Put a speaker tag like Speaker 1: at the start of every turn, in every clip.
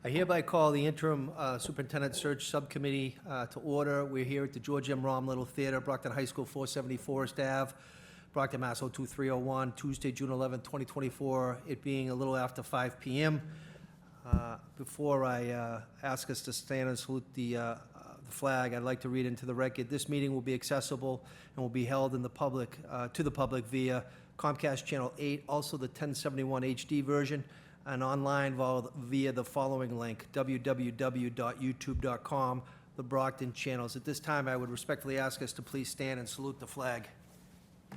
Speaker 1: I hereby call the Interim Superintendent Search Subcommittee to order. We're here at the George M. Romm Little Theater, Brockton High School, 470 Forest Ave, Brockton, Mass. 02301, Tuesday, June 11, 2024, it being a little after 5 p.m. Before I ask us to stand and salute the flag, I'd like to read into the record. This meeting will be accessible and will be held in the public, to the public via Comcast Channel 8, also the 1071 HD version, and online via the following link, www.youtube.com, TheBrocktonChannels. At this time, I would respectfully ask us to please stand and salute the flag. I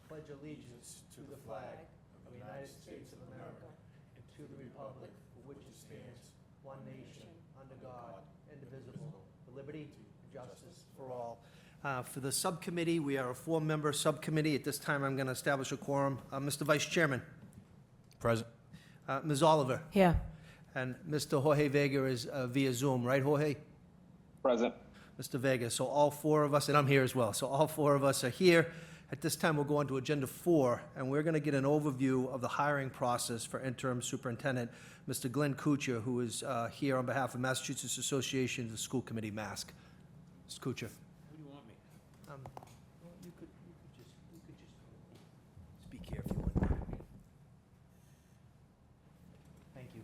Speaker 1: pledge allegiance to the flag of the United States of America and to the republic for which it stands, one nation, under God, indivisible, with liberty and justice for all. For the subcommittee, we are a 4-member subcommittee. At this time, I'm going to establish a quorum. Mr. Vice Chairman.
Speaker 2: Present.
Speaker 1: Ms. Oliver.
Speaker 3: Here.
Speaker 1: And Mr. Jorge Vega is via Zoom, right, Jorge?
Speaker 4: Present.
Speaker 1: Mr. Vega. So all 4 of us, and I'm here as well, so all 4 of us are here. At this time, we'll go on to Agenda 4, and we're going to get an overview of the hiring process for Interim Superintendent, Mr. Glenn Kuchar, who is here on behalf of Massachusetts Association of the School Committee, MASC. Mr. Kuchar.
Speaker 2: Who do you want me?
Speaker 1: You could just speak here if you want. Thank you.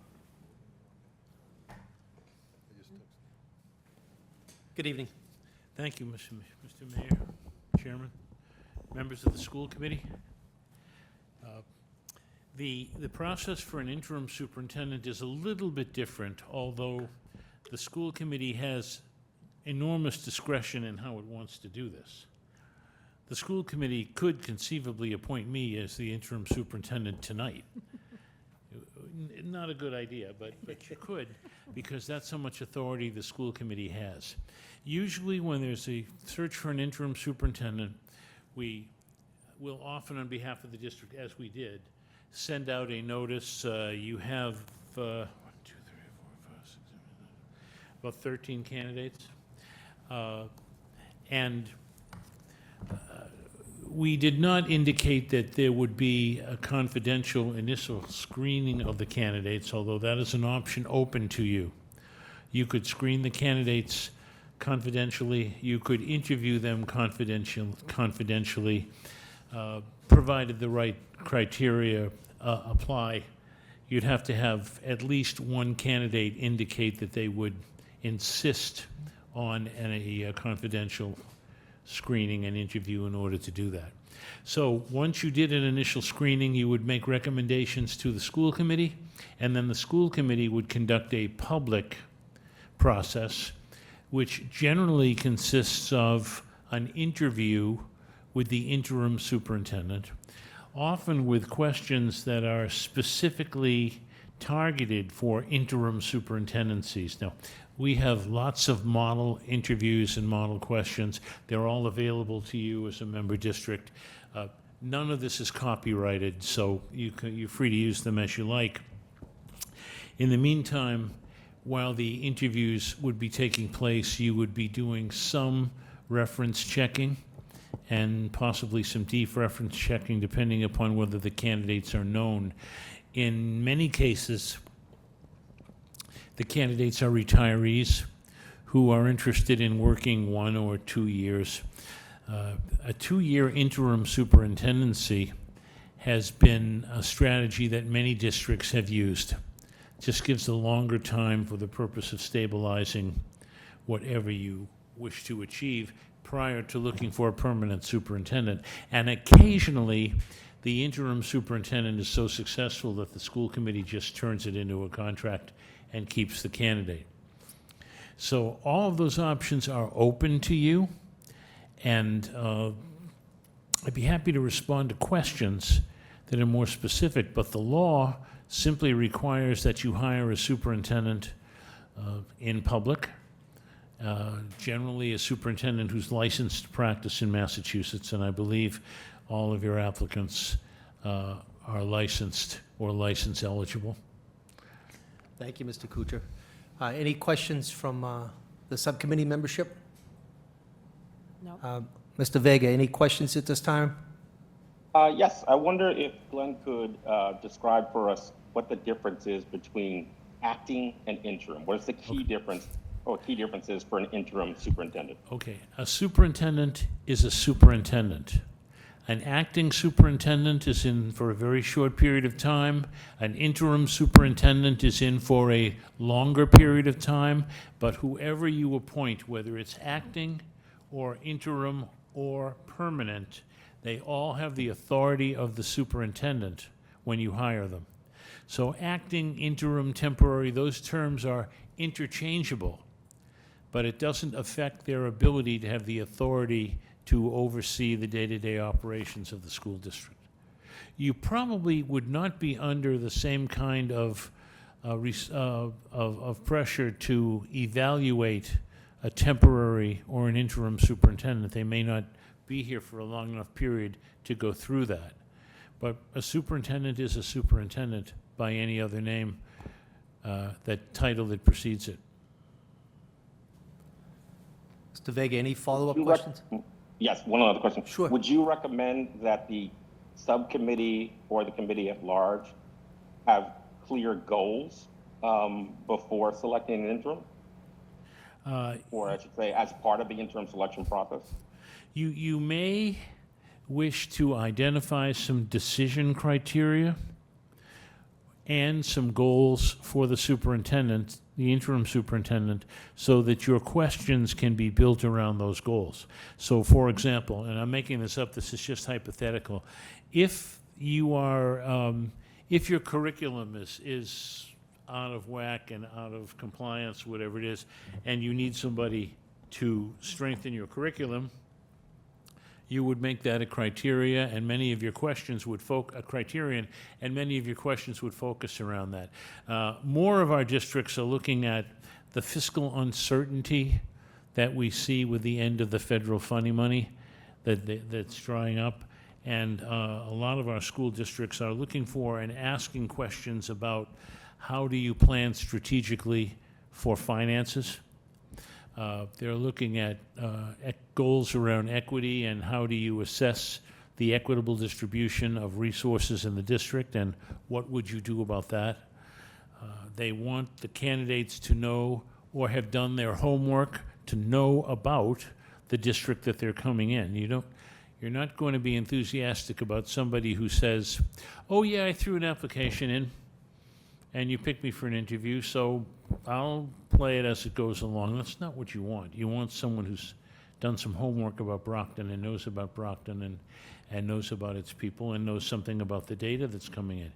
Speaker 1: Good evening.
Speaker 2: Thank you, Mr. Mayor, Chairman, members of the school committee. The process for an interim superintendent is a little bit different, although the school committee has enormous discretion in how it wants to do this. The school committee could conceivably appoint me as the interim superintendent tonight. Not a good idea, but you could, because that's how much authority the school committee has. Usually when there's a search for an interim superintendent, we will often, on behalf of the district, as we did, send out a notice. You have 1, 2, 3, 4, 5, 6, 7, 8, about 13 candidates. We did not indicate that there would be a confidential initial screening of the candidates, although that is an option open to you. You could screen the candidates confidentially. You could interview them confidentially, provided the right criteria apply. You'd have to have at least one candidate indicate that they would insist on a confidential screening and interview in order to do that. So once you did an initial screening, you would make recommendations to the school committee, and then the school committee would conduct a public process, which generally consists of an interview with the interim superintendent, often with questions that are specifically targeted for interim superintendencies. Now, we have lots of model interviews and model questions. They're all available to you as a member district. None of this is copyrighted, so you're free to use them as you like. In the meantime, while the interviews would be taking place, you would be doing some reference checking and possibly some deep reference checking, depending upon whether the candidates are known. In many cases, the candidates are retirees who are interested in working 1 or 2 years. A 2-year interim superintendency has been a strategy that many districts have used. Just gives a longer time for the purpose of stabilizing whatever you wish to achieve prior to looking for a permanent superintendent. And occasionally, the interim superintendent is so successful that the school committee just turns it into a contract and keeps the candidate. So all of those options are open to you, and I'd be happy to respond to questions that are more specific, but the law simply requires that you hire a superintendent in public, generally a superintendent who's licensed to practice in Massachusetts, and I believe all of your applicants are licensed or license eligible.
Speaker 1: Thank you, Mr. Kuchar. Any questions from the subcommittee membership?
Speaker 3: No.
Speaker 1: Mr. Vega, any questions at this time?
Speaker 4: Yes, I wonder if Glenn could describe for us what the difference is between
Speaker 3: acting and interim? What is the key difference, or key differences for an interim superintendent?
Speaker 2: Okay, a superintendent is a superintendent. An acting superintendent is in for a very short period of time. An interim superintendent is in for a longer period of time. But whoever you appoint, whether it's acting or interim or permanent, they all have the authority of the superintendent when you hire them. So acting, interim, temporary, those terms are interchangeable, but it doesn't affect their ability to have the authority to oversee the day-to-day operations of the school district. You probably would not be under the same kind of pressure to evaluate a temporary or an interim superintendent. They may not be here for a long enough period to go through that. But a superintendent is a superintendent by any other name, that title that precedes it.
Speaker 1: Mr. Vega, any follow-up
Speaker 3: You rec-
Speaker 1: questions?
Speaker 3: Yes, one other question.
Speaker 1: Sure.
Speaker 3: Would you recommend that the subcommittee or the committee at large have clear goals before selecting an interim? Or I should say, as part of the interim selection process?
Speaker 2: You may wish to identify some decision criteria and some goals for the superintendent, the interim superintendent, so that your questions can be built around those goals. So, for example, and I'm making this up, this is just hypothetical, if you are, if your curriculum is out of whack and out of compliance, whatever it is, and you need somebody to strengthen your curriculum, you would make that a criteria, and many of your questions would a criterion, and many of your questions would focus around that. More of our districts are looking at the fiscal uncertainty that we see with the end of the federal funding money that's drying up, and a lot of our school districts are looking for and asking questions about how do you plan strategically for finances. They're looking at goals around equity and how do you assess the equitable distribution of resources in the district and what would you do about that. They want the candidates to know or have done their homework to know about the district that they're coming in. You're not going to be enthusiastic about somebody who says, oh yeah, I threw an application in and you picked me for an interview, so I'll play it as it goes along. That's not what you want. You want someone who's done some homework about Brockton and knows about Brockton and knows about its people and knows something about the data that's coming in.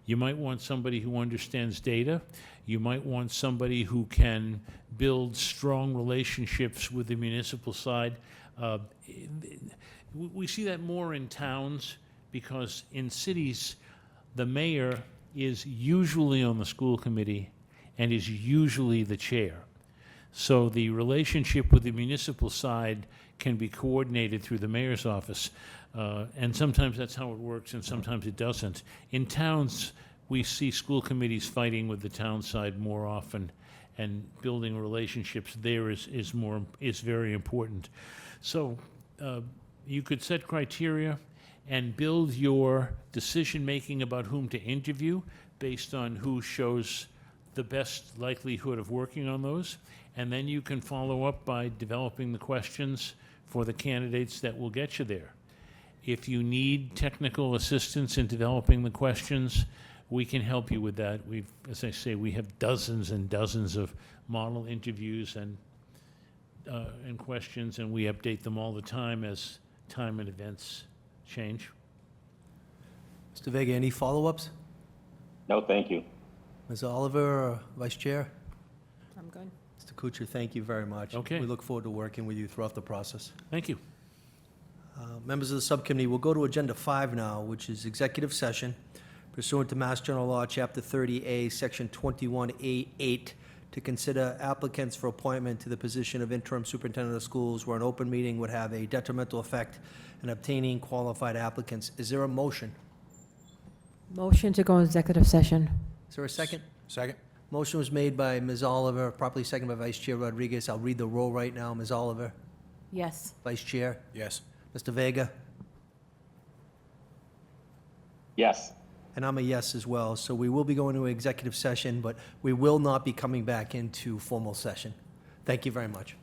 Speaker 2: You might want somebody who understands data. You might want somebody who can build strong relationships with the municipal side. We see that more in towns because in cities, the mayor is usually on the school committee and is usually the chair. So the relationship with the municipal side can be coordinated through the mayor's office. And sometimes that's how it works and sometimes it doesn't. In towns, we see school committees fighting with the town side more often, and building relationships there is very important. So you could set criteria and build your decision-making about whom to interview based on who shows the best likelihood of working on those. And then you can follow up by developing the questions for the candidates that will get you there. If you need technical assistance in developing the questions, we can help you with that. As I say, we have dozens and dozens of model interviews and questions, and we update them all the time as time and events change.
Speaker 1: Mr. Vega, any follow-ups?
Speaker 3: No, thank you.
Speaker 1: Ms. Oliver, Vice Chair?
Speaker 4: I'm good.
Speaker 1: Mr. Kuchar, thank you very much.
Speaker 2: Okay.
Speaker 1: We look forward to working with you throughout the process.
Speaker 2: Thank you.
Speaker 1: Members of the subcommittee, we'll go to Agenda 5 now, which is executive session pursuant to Mass General Law, Chapter 30A, Section 21A8, to consider applicants for appointment to the position of interim superintendent of schools where an open meeting would have a detrimental effect in obtaining qualified applicants. Is there a motion?
Speaker 4: Motion to go into executive session.
Speaker 1: Is there a second?
Speaker 5: Second.
Speaker 1: Motion was made by Ms. Oliver, properly seconded by Vice Chair Rodriguez. I'll read the roll right now. Ms. Oliver?
Speaker 4: Yes.
Speaker 1: Vice Chair?
Speaker 5: Yes.
Speaker 1: Mr. Vega?
Speaker 3: Yes.
Speaker 1: And I'm a yes as well. So we will be going to executive session, but we will not be coming back into formal session. Thank you very much.